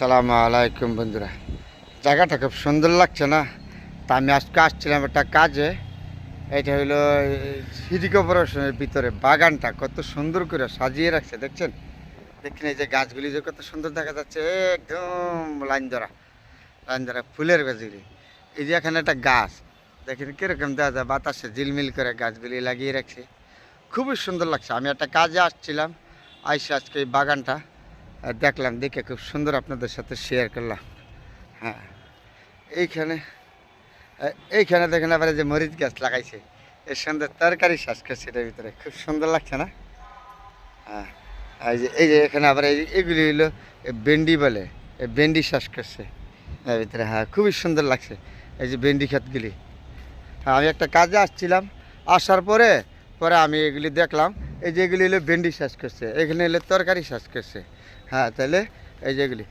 সালামু আলাইকুম বন্ধুরা, জায়গাটা খুব সুন্দর লাগছে না? তা আমি আজকে আসছিলাম একটা কাজে। এটা হইলো সিটি কর্পোরেশনের ভিতরে বাগানটা কত সুন্দর করে সাজিয়ে রাখছে, দেখছেন? দেখছেন এই যে গাছগুলি যে কত সুন্দর দেখা যাচ্ছে, একদম লাইন ধরা লাইন ধরা ফুলের গাছগুলি। এই যে এখানে একটা গাছ দেখেন কীরকম দেখা যায়, বাতাসে ঝিলমিল করে গাছগুলি লাগিয়ে রাখছে, খুবই সুন্দর লাগছে। আমি একটা কাজে আসছিলাম, আইসে আজকে এই বাগানটা দেখলাম, দেখে খুব সুন্দর আপনাদের সাথে শেয়ার করলাম। হ্যাঁ, এইখানে এইখানে দেখেন আবার এই যে মরিচ গাছ লাগাইছে, এর সুন্দর তরকারি শ্বাস করছে, এটার ভিতরে খুব সুন্দর লাগছে না? হ্যাঁ, এই যে এখানে আবার এইগুলি হইলো ভেন্ডি বলে, এই ভেন্ডি শ্বাস করছে এর ভিতরে। হ্যাঁ, খুবই সুন্দর লাগছে এই যে ভেন্ডি ক্ষেতগুলি। হ্যাঁ, আমি একটা কাজে আসছিলাম, আসার পরে পরে আমি এগুলি দেখলাম, এই যে এগুলি হলো ভেন্ডি শ্বাস করছে, এখানে হলো তরকারি শ্বাস করছে। হ্যাঁ, তাহলে এই যে এগুলি